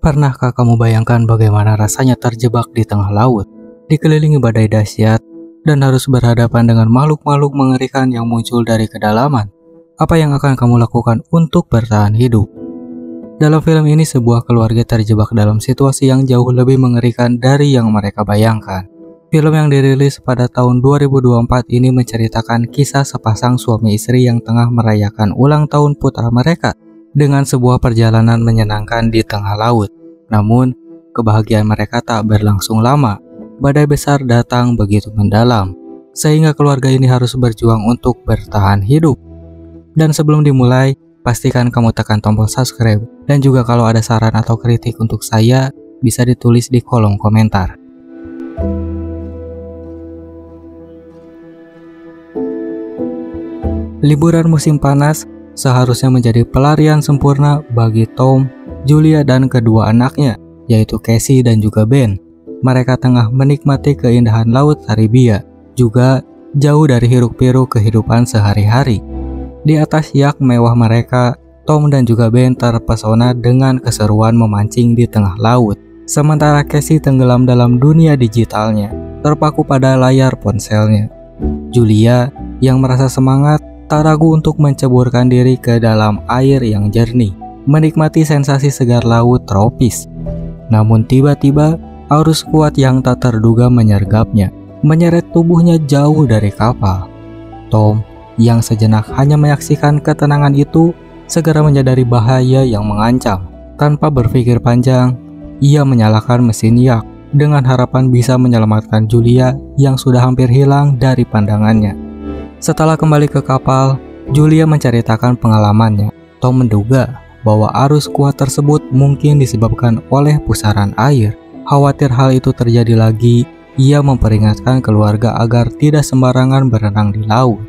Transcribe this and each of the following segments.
Pernahkah kamu bayangkan bagaimana rasanya terjebak di tengah laut, dikelilingi badai dahsyat, dan harus berhadapan dengan makhluk-makhluk mengerikan yang muncul dari kedalaman? Apa yang akan kamu lakukan untuk bertahan hidup? Dalam film ini, sebuah keluarga terjebak dalam situasi yang jauh lebih mengerikan dari yang mereka bayangkan. Film yang dirilis pada tahun 2024 ini menceritakan kisah sepasang suami istri yang tengah merayakan ulang tahun putra mereka dengan sebuah perjalanan menyenangkan di tengah laut. Namun, kebahagiaan mereka tak berlangsung lama. Badai besar datang begitu mendalam, sehingga keluarga ini harus berjuang untuk bertahan hidup. Dan sebelum dimulai, pastikan kamu tekan tombol subscribe. Dan juga kalau ada saran atau kritik untuk saya, bisa ditulis di kolom komentar. Liburan musim panas seharusnya menjadi pelarian sempurna bagi Tom, Julia, dan kedua anaknya, yaitu Cassie dan juga Ben. Mereka tengah menikmati keindahan laut Karibia, juga jauh dari hiruk-pikuk kehidupan sehari-hari. Di atas yak mewah mereka, Tom dan juga Ben terpesona dengan keseruan memancing di tengah laut, sementara Cassie tenggelam dalam dunia digitalnya, terpaku pada layar ponselnya. Julia yang merasa semangat tak ragu untuk menceburkan diri ke dalam air yang jernih, menikmati sensasi segar laut tropis. Namun tiba-tiba arus kuat yang tak terduga menyergapnya, menyeret tubuhnya jauh dari kapal. Tom yang sejenak hanya menyaksikan ketenangan itu, segera menyadari bahaya yang mengancam. Tanpa berpikir panjang, ia menyalakan mesin yak dengan harapan bisa menyelamatkan Julia yang sudah hampir hilang dari pandangannya. Setelah kembali ke kapal, Julia menceritakan pengalamannya. Tom menduga bahwa arus kuat tersebut mungkin disebabkan oleh pusaran air. Khawatir hal itu terjadi lagi, ia memperingatkan keluarga agar tidak sembarangan berenang di laut.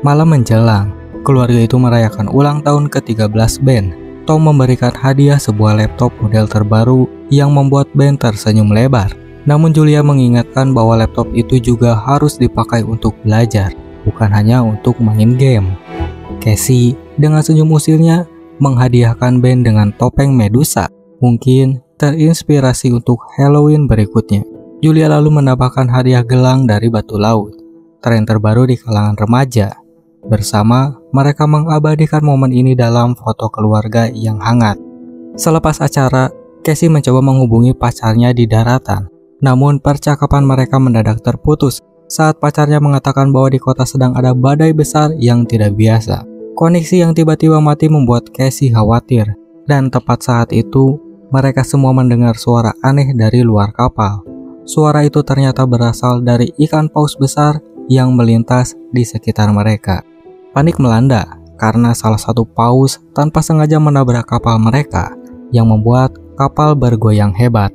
Malam menjelang, keluarga itu merayakan ulang tahun ke-13 Ben. Tom memberikan hadiah sebuah laptop model terbaru yang membuat Ben tersenyum lebar. Namun Julia mengingatkan bahwa laptop itu juga harus dipakai untuk belajar, bukan hanya untuk main game. Cassie dengan senyum usilnya menghadiahkan Ben dengan topeng Medusa, mungkin terinspirasi untuk Halloween berikutnya. Julia lalu menambahkan hadiah gelang dari batu laut, tren terbaru di kalangan remaja. Bersama, mereka mengabadikan momen ini dalam foto keluarga yang hangat. Selepas acara, Cassie mencoba menghubungi pacarnya di daratan. Namun percakapan mereka mendadak terputus saat pacarnya mengatakan bahwa di kota sedang ada badai besar yang tidak biasa. Koneksi yang tiba-tiba mati membuat Cassie khawatir, dan tepat saat itu mereka semua mendengar suara aneh dari luar kapal. Suara itu ternyata berasal dari ikan paus besar yang melintas di sekitar mereka. Panik melanda karena salah satu paus tanpa sengaja menabrak kapal mereka, yang membuat kapal bergoyang hebat.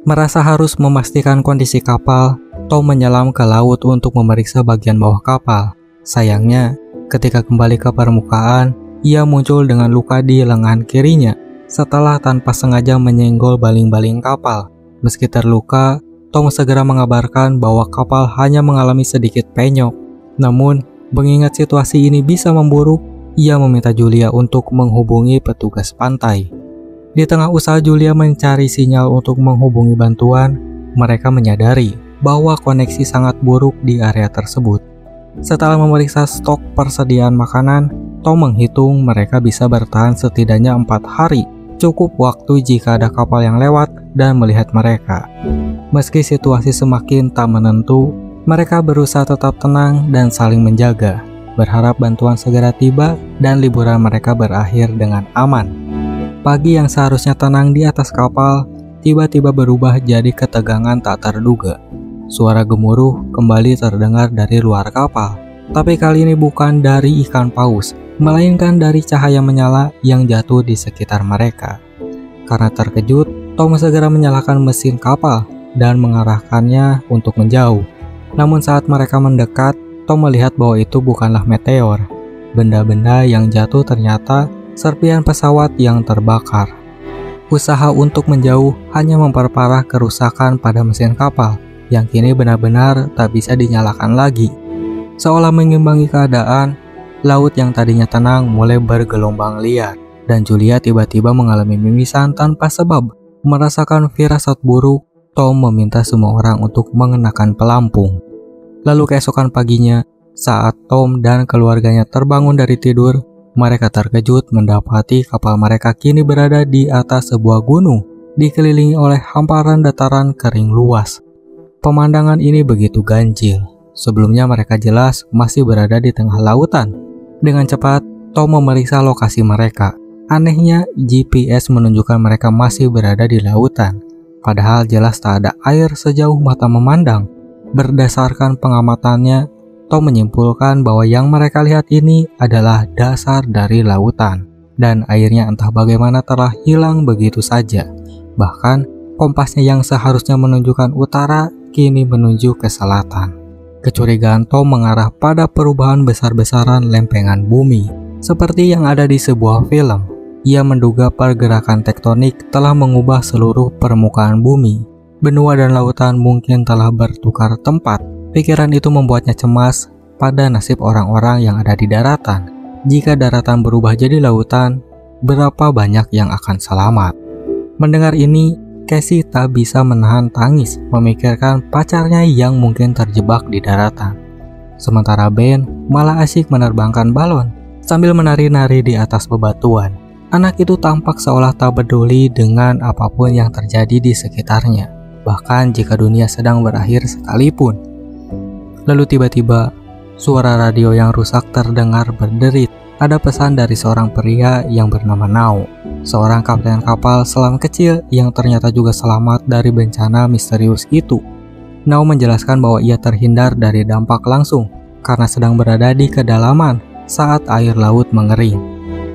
Merasa harus memastikan kondisi kapal, Tom menyelam ke laut untuk memeriksa bagian bawah kapal. Sayangnya, ketika kembali ke permukaan, ia muncul dengan luka di lengan kirinya setelah tanpa sengaja menyenggol baling-baling kapal. Meski terluka, Tom segera mengabarkan bahwa kapal hanya mengalami sedikit penyok. Namun, mengingat situasi ini bisa memburuk, ia meminta Julia untuk menghubungi petugas pantai. Di tengah usaha Julia mencari sinyal untuk menghubungi bantuan, mereka menyadari bahwa koneksi sangat buruk di area tersebut. Setelah memeriksa stok persediaan makanan, Tom menghitung mereka bisa bertahan setidaknya 4 hari, cukup waktu jika ada kapal yang lewat dan melihat mereka. Meski situasi semakin tak menentu, mereka berusaha tetap tenang dan saling menjaga, berharap bantuan segera tiba dan liburan mereka berakhir dengan aman. Pagi yang seharusnya tenang di atas kapal, tiba-tiba berubah jadi ketegangan tak terduga. Suara gemuruh kembali terdengar dari luar kapal, tapi kali ini bukan dari ikan paus, melainkan dari cahaya menyala yang jatuh di sekitar mereka. Karena terkejut, Tom segera menyalakan mesin kapal dan mengarahkannya untuk menjauh. Namun saat mereka mendekat, Tom melihat bahwa itu bukanlah meteor. Benda-benda yang jatuh ternyata serpihan pesawat yang terbakar. Usaha untuk menjauh hanya memperparah kerusakan pada mesin kapal, yang kini benar-benar tak bisa dinyalakan lagi. Seolah mengimbangi keadaan, laut yang tadinya tenang mulai bergelombang liar, dan Julia tiba-tiba mengalami mimisan tanpa sebab. Merasakan firasat buruk, Tom meminta semua orang untuk mengenakan pelampung. Lalu keesokan paginya, saat Tom dan keluarganya terbangun dari tidur, mereka terkejut mendapati kapal mereka kini berada di atas sebuah gunung, dikelilingi oleh hamparan dataran kering luas. Pemandangan ini begitu ganjil. Sebelumnya mereka jelas masih berada di tengah lautan. Dengan cepat, Tom memeriksa lokasi mereka. Anehnya, GPS menunjukkan mereka masih berada di lautan. Padahal jelas tak ada air sejauh mata memandang. Berdasarkan pengamatannya, Tom menyimpulkan bahwa yang mereka lihat ini adalah dasar dari lautan. Dan airnya entah bagaimana telah hilang begitu saja. Bahkan, kompasnya yang seharusnya menunjukkan utara, kini menuju ke selatan. Kecurigaan Tom mengarah pada perubahan besar-besaran lempengan bumi. Seperti yang ada di sebuah film, ia menduga pergerakan tektonik telah mengubah seluruh permukaan bumi. Benua dan lautan mungkin telah bertukar tempat. Pikiran itu membuatnya cemas pada nasib orang-orang yang ada di daratan. Jika daratan berubah jadi lautan, berapa banyak yang akan selamat? Mendengar ini, Casey tak bisa menahan tangis memikirkan pacarnya yang mungkin terjebak di daratan. Sementara Ben malah asyik menerbangkan balon sambil menari-nari di atas bebatuan. Anak itu tampak seolah tak peduli dengan apapun yang terjadi di sekitarnya, bahkan jika dunia sedang berakhir sekalipun. Lalu tiba-tiba, suara radio yang rusak terdengar berderit. Ada pesan dari seorang pria yang bernama Nao, seorang kapten kapal selam kecil yang ternyata juga selamat dari bencana misterius itu. Nao menjelaskan bahwa ia terhindar dari dampak langsung karena sedang berada di kedalaman saat air laut mengering.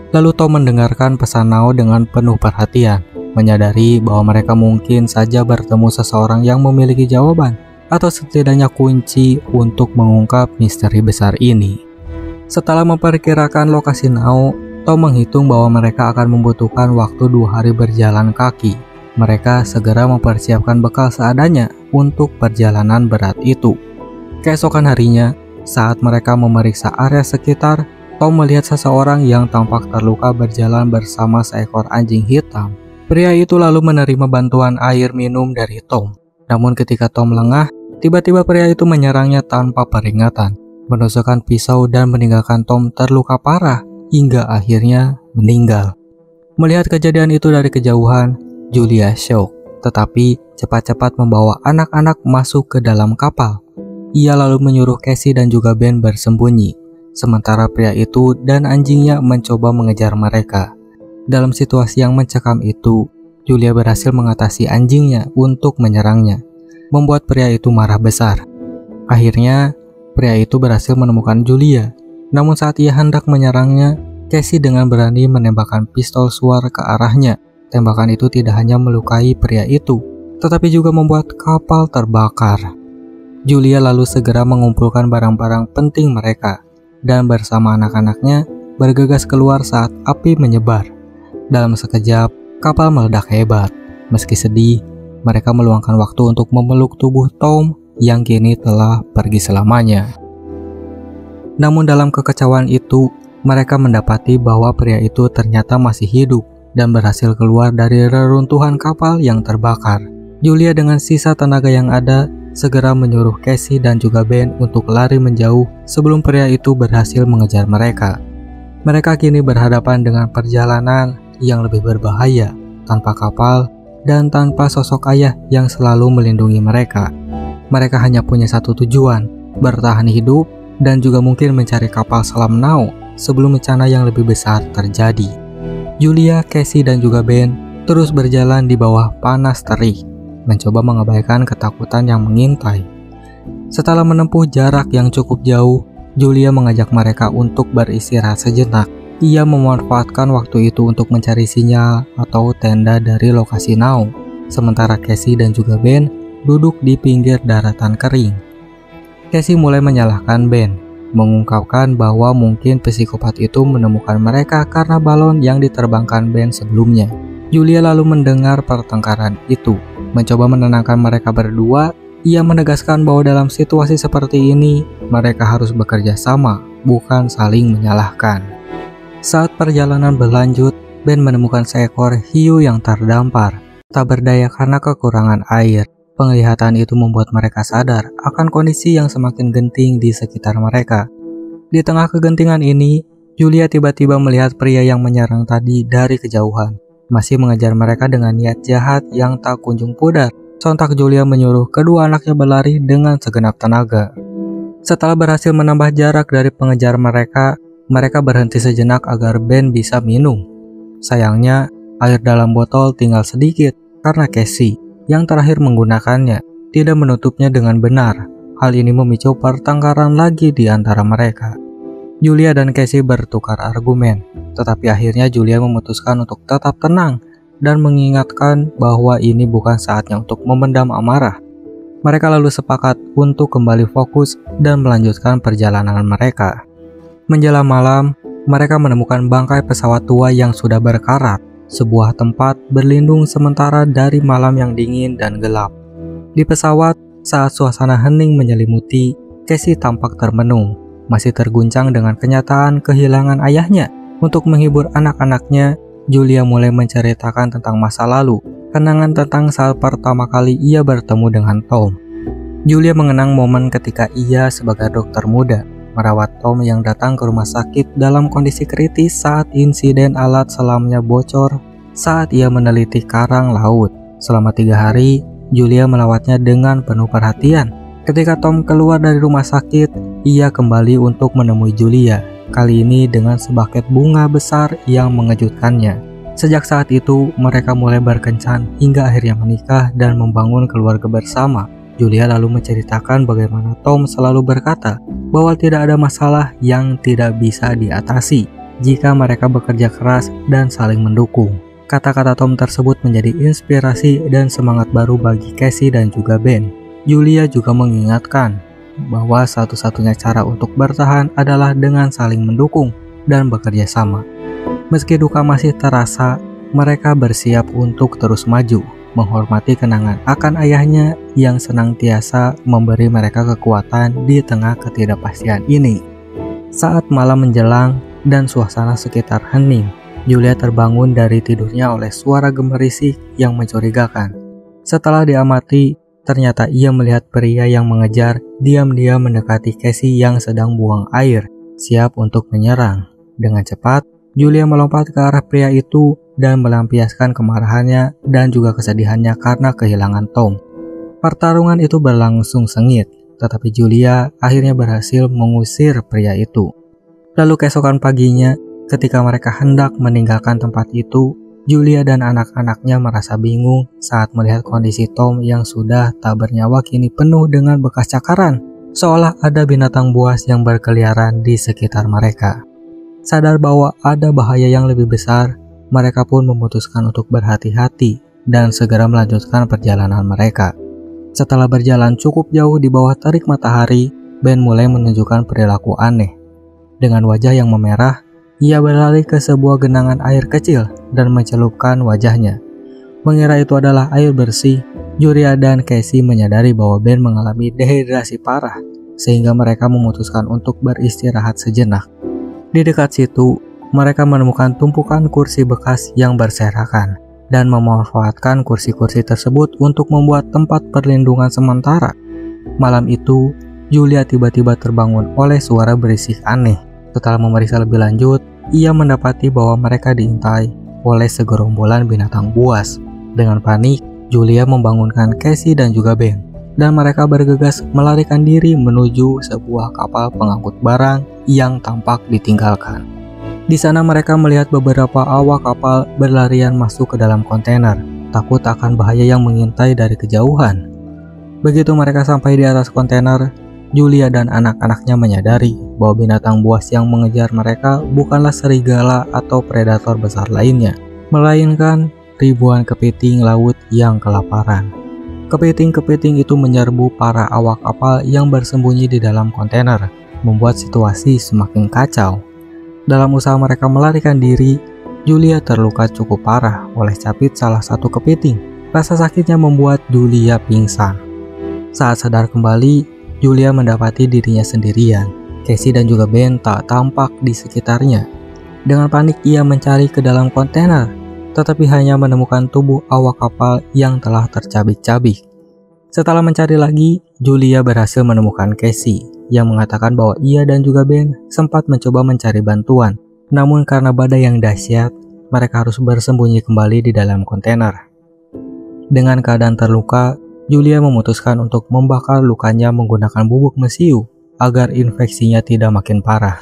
Lalu Tom mendengarkan pesan Nao dengan penuh perhatian, menyadari bahwa mereka mungkin saja bertemu seseorang yang memiliki jawaban atau setidaknya kunci untuk mengungkap misteri besar ini. Setelah memperkirakan lokasi Nao, Tom menghitung bahwa mereka akan membutuhkan waktu 2 hari berjalan kaki. Mereka segera mempersiapkan bekal seadanya untuk perjalanan berat itu. Keesokan harinya, saat mereka memeriksa area sekitar, Tom melihat seseorang yang tampak terluka berjalan bersama seekor anjing hitam. Pria itu lalu menerima bantuan air minum dari Tom. Namun ketika Tom lengah, tiba-tiba pria itu menyerangnya tanpa peringatan, menusukkan pisau dan meninggalkan Tom terluka parah hingga akhirnya meninggal. Melihat kejadian itu dari kejauhan, Julia syok, tetapi cepat-cepat membawa anak-anak masuk ke dalam kapal. Ia lalu menyuruh Casey dan juga Ben bersembunyi, sementara pria itu dan anjingnya mencoba mengejar mereka. Dalam situasi yang mencekam itu, Julia berhasil mengatasi anjingnya untuk menyerangnya, membuat pria itu marah besar. Akhirnya, pria itu berhasil menemukan Julia. Namun saat ia hendak menyerangnya, Casey dengan berani menembakkan pistol suar ke arahnya. Tembakan itu tidak hanya melukai pria itu, tetapi juga membuat kapal terbakar. Julia lalu segera mengumpulkan barang-barang penting mereka, dan bersama anak-anaknya bergegas keluar saat api menyebar. Dalam sekejap, kapal meledak hebat. Meski sedih, mereka meluangkan waktu untuk memeluk tubuh Tom yang kini telah pergi selamanya. Namun dalam kekecewaan itu, mereka mendapati bahwa pria itu ternyata masih hidup dan berhasil keluar dari reruntuhan kapal yang terbakar. Julia dengan sisa tenaga yang ada segera menyuruh Casey dan juga Ben untuk lari menjauh sebelum pria itu berhasil mengejar mereka. Mereka kini berhadapan dengan perjalanan yang lebih berbahaya, tanpa kapal dan tanpa sosok ayah yang selalu melindungi mereka. Mereka hanya punya satu tujuan, bertahan hidup dan juga mungkin mencari kapal selam Nao sebelum bencana yang lebih besar terjadi. Julia, Casey dan juga Ben terus berjalan di bawah panas terik, mencoba mengabaikan ketakutan yang mengintai. Setelah menempuh jarak yang cukup jauh, Julia mengajak mereka untuk beristirahat sejenak. Ia memanfaatkan waktu itu untuk mencari sinyal atau tenda dari lokasi Nao, sementara Casey dan juga Ben duduk di pinggir daratan kering. Casey mulai menyalahkan Ben, mengungkapkan bahwa mungkin psikopat itu menemukan mereka karena balon yang diterbangkan Ben sebelumnya. Julia lalu mendengar pertengkaran itu. Mencoba menenangkan mereka berdua, ia menegaskan bahwa dalam situasi seperti ini, mereka harus bekerja sama, bukan saling menyalahkan. Saat perjalanan berlanjut, Ben menemukan seekor hiu yang terdampar. tak berdaya karena kekurangan air. Penglihatan itu membuat mereka sadar akan kondisi yang semakin genting di sekitar mereka. Di tengah kegentingan ini, Julia tiba-tiba melihat pria yang menyerang tadi dari kejauhan, masih mengejar mereka dengan niat jahat yang tak kunjung pudar. Sontak Julia menyuruh kedua anaknya berlari dengan segenap tenaga. Setelah berhasil menambah jarak dari pengejar mereka berhenti sejenak agar Ben bisa minum. Sayangnya, air dalam botol tinggal sedikit karena Casey yang terakhir menggunakannya tidak menutupnya dengan benar. Hal ini memicu pertengkaran lagi di antara mereka. Julia dan Casey bertukar argumen, tetapi akhirnya Julia memutuskan untuk tetap tenang dan mengingatkan bahwa ini bukan saatnya untuk memendam amarah. Mereka lalu sepakat untuk kembali fokus dan melanjutkan perjalanan mereka. Menjelang malam, mereka menemukan bangkai pesawat tua yang sudah berkarat, sebuah tempat berlindung sementara dari malam yang dingin dan gelap. Di pesawat, saat suasana hening menyelimuti, Casey tampak termenung, masih terguncang dengan kenyataan kehilangan ayahnya. Untuk menghibur anak-anaknya, Julia mulai menceritakan tentang masa lalu, kenangan tentang saat pertama kali ia bertemu dengan Tom. Julia mengenang momen ketika ia sebagai dokter muda merawat Tom yang datang ke rumah sakit dalam kondisi kritis saat insiden alat selamnya bocor saat ia meneliti karang laut. Selama 3 hari, Julia melawatnya dengan penuh perhatian. Ketika Tom keluar dari rumah sakit, ia kembali untuk menemui Julia, kali ini dengan sebaket bunga besar yang mengejutkannya. Sejak saat itu, mereka mulai berkencan hingga akhirnya menikah dan membangun keluarga bersama. Julia lalu menceritakan bagaimana Tom selalu berkata bahwa tidak ada masalah yang tidak bisa diatasi jika mereka bekerja keras dan saling mendukung. Kata-kata Tom tersebut menjadi inspirasi dan semangat baru bagi Casey dan juga Ben. Julia juga mengingatkan bahwa satu-satunya cara untuk bertahan adalah dengan saling mendukung dan bekerja sama. Meski duka masih terasa, mereka bersiap untuk terus maju, menghormati kenangan akan ayahnya yang senantiasa memberi mereka kekuatan di tengah ketidakpastian ini. Saat malam menjelang dan suasana sekitar hening, Julia terbangun dari tidurnya oleh suara gemerisik yang mencurigakan. Setelah diamati, ternyata ia melihat pria yang mengejar diam-diam mendekati Casey yang sedang buang air, siap untuk menyerang. Dengan cepat, Julia melompat ke arah pria itu dan melampiaskan kemarahannya dan juga kesedihannya karena kehilangan Tom. Pertarungan itu berlangsung sengit, tetapi Julia akhirnya berhasil mengusir pria itu. Lalu keesokan paginya, ketika mereka hendak meninggalkan tempat itu, Julia dan anak-anaknya merasa bingung saat melihat kondisi Tom yang sudah tak bernyawa kini penuh dengan bekas cakaran, seolah ada binatang buas yang berkeliaran di sekitar mereka. Sadar bahwa ada bahaya yang lebih besar, mereka pun memutuskan untuk berhati-hati dan segera melanjutkan perjalanan mereka. Setelah berjalan cukup jauh di bawah terik matahari, Ben mulai menunjukkan perilaku aneh. Dengan wajah yang memerah, ia berlari ke sebuah genangan air kecil dan mencelupkan wajahnya. Mengira itu adalah air bersih, Julia dan Casey menyadari bahwa Ben mengalami dehidrasi parah, sehingga mereka memutuskan untuk beristirahat sejenak. Di dekat situ, mereka menemukan tumpukan kursi bekas yang berserakan dan memanfaatkan kursi-kursi tersebut untuk membuat tempat perlindungan sementara. Malam itu, Julia tiba-tiba terbangun oleh suara berisik aneh. Setelah memeriksa lebih lanjut, ia mendapati bahwa mereka diintai oleh segerombolan binatang buas. Dengan panik, Julia membangunkan Casey dan juga Ben, dan mereka bergegas melarikan diri menuju sebuah kapal pengangkut barang yang tampak ditinggalkan. Di sana mereka melihat beberapa awak kapal berlarian masuk ke dalam kontainer, takut akan bahaya yang mengintai dari kejauhan. Begitu mereka sampai di atas kontainer, Julia dan anak-anaknya menyadari bahwa binatang buas yang mengejar mereka bukanlah serigala atau predator besar lainnya, melainkan ribuan kepiting laut yang kelaparan. Kepiting-kepiting itu menyerbu para awak kapal yang bersembunyi di dalam kontainer, membuat situasi semakin kacau. Dalam usaha mereka melarikan diri, Julia terluka cukup parah oleh capit salah satu kepiting. Rasa sakitnya membuat Julia pingsan. Saat sadar kembali, Julia mendapati dirinya sendirian. Casey dan juga Ben tak tampak di sekitarnya. Dengan panik ia mencari ke dalam kontainer, tetapi hanya menemukan tubuh awak kapal yang telah tercabik-cabik. Setelah mencari lagi, Julia berhasil menemukan Casey yang mengatakan bahwa ia dan juga Ben sempat mencoba mencari bantuan. Namun karena badai yang dahsyat, mereka harus bersembunyi kembali di dalam kontainer. Dengan keadaan terluka, Julia memutuskan untuk membakar lukanya menggunakan bubuk mesiu agar infeksinya tidak makin parah.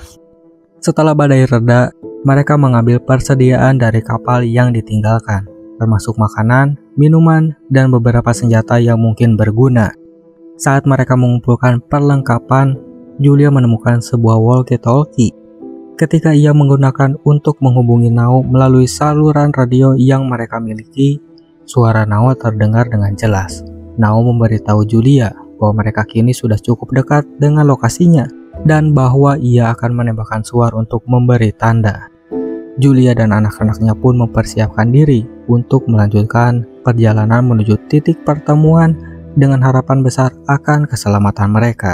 Setelah badai reda, mereka mengambil persediaan dari kapal yang ditinggalkan, termasuk makanan, minuman, dan beberapa senjata yang mungkin berguna. Saat mereka mengumpulkan perlengkapan, Julia menemukan sebuah walkie-talkie. Ketika ia menggunakan untuk menghubungi Nao melalui saluran radio yang mereka miliki, suara Nao terdengar dengan jelas. Nao memberitahu Julia bahwa mereka kini sudah cukup dekat dengan lokasinya dan bahwa ia akan menembakkan suar untuk memberi tanda. Julia dan anak-anaknya pun mempersiapkan diri untuk melanjutkan perjalanan menuju titik pertemuan dengan harapan besar akan keselamatan mereka.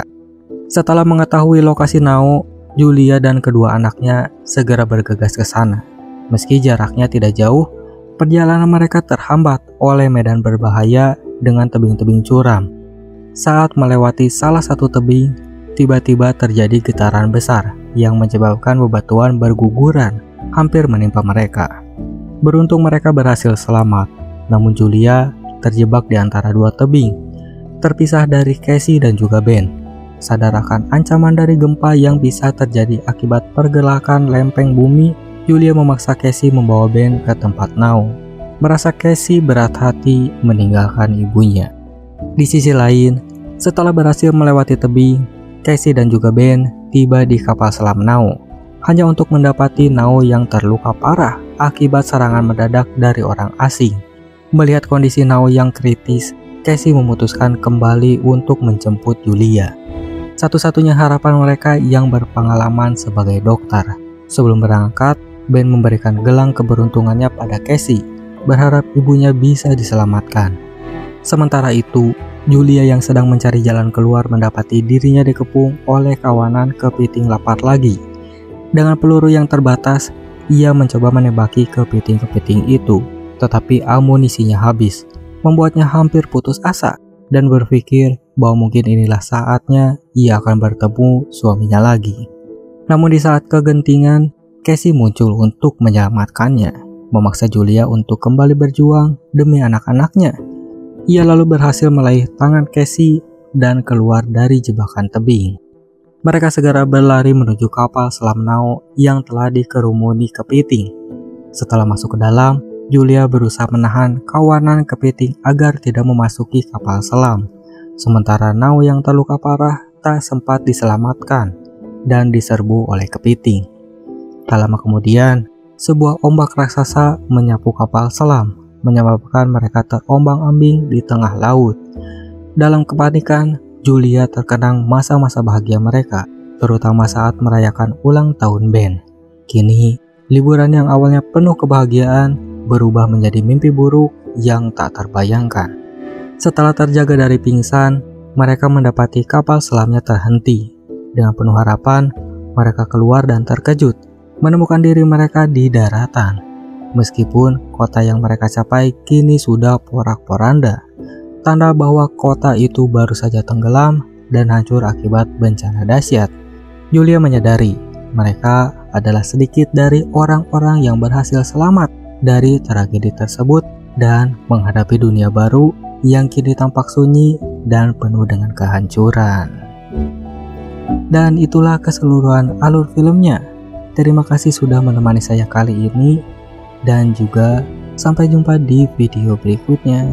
Setelah mengetahui lokasi Nao, Julia dan kedua anaknya segera bergegas ke sana. Meski jaraknya tidak jauh, perjalanan mereka terhambat oleh medan berbahaya dengan tebing-tebing curam. Saat melewati salah satu tebing, tiba-tiba terjadi getaran besar yang menyebabkan bebatuan berguguran hampir menimpa mereka. Beruntung mereka berhasil selamat, namun Julia terjebak di antara dua tebing, terpisah dari Casey dan juga Ben. Sadar akan ancaman dari gempa yang bisa terjadi akibat pergerakan lempeng bumi, Julia memaksa Casey membawa Ben ke tempat Nao. Merasa Casey berat hati meninggalkan ibunya. Di sisi lain, setelah berhasil melewati tebing, Casey dan juga Ben tiba di kapal selam Nao, hanya untuk mendapati Nao yang terluka parah akibat serangan mendadak dari orang asing. Melihat kondisi Nao yang kritis, Casey memutuskan kembali untuk menjemput Julia. Satu-satunya harapan mereka yang berpengalaman sebagai dokter. Sebelum berangkat, Ben memberikan gelang keberuntungannya pada Casey, berharap ibunya bisa diselamatkan. Sementara itu, Julia yang sedang mencari jalan keluar mendapati dirinya dikepung oleh kawanan kepiting lapar lagi. Dengan peluru yang terbatas, ia mencoba menembaki kepiting-kepiting itu, tetapi amunisinya habis, membuatnya hampir putus asa dan berpikir bahwa mungkin inilah saatnya ia akan bertemu suaminya lagi. Namun di saat kegentingan, Casey muncul untuk menyelamatkannya, memaksa Julia untuk kembali berjuang demi anak-anaknya. Ia lalu berhasil meraih tangan Casey dan keluar dari jebakan tebing. Mereka segera berlari menuju kapal selam Nao yang telah dikerumuni kepiting. Setelah masuk ke dalam, Julia berusaha menahan kawanan kepiting agar tidak memasuki kapal selam. Sementara Nao yang terluka parah tak sempat diselamatkan dan diserbu oleh kepiting. Tak lama kemudian, sebuah ombak raksasa menyapu kapal selam, menyebabkan mereka terombang-ambing di tengah laut. Dalam kepanikan, Julia terkenang masa-masa bahagia mereka, terutama saat merayakan ulang tahun Ben. Kini, liburan yang awalnya penuh kebahagiaan berubah menjadi mimpi buruk yang tak terbayangkan. Setelah terjaga dari pingsan, mereka mendapati kapal selamnya terhenti. Dengan penuh harapan, mereka keluar dan terkejut menemukan diri mereka di daratan. Meskipun kota yang mereka capai kini sudah porak-poranda, tanda bahwa kota itu baru saja tenggelam dan hancur akibat bencana dahsyat. Julia menyadari mereka adalah sedikit dari orang-orang yang berhasil selamat dari tragedi tersebut dan menghadapi dunia baru yang kini tampak sunyi dan penuh dengan kehancuran. Dan itulah keseluruhan alur filmnya. Terima kasih sudah menemani saya kali ini, dan juga sampai jumpa di video berikutnya.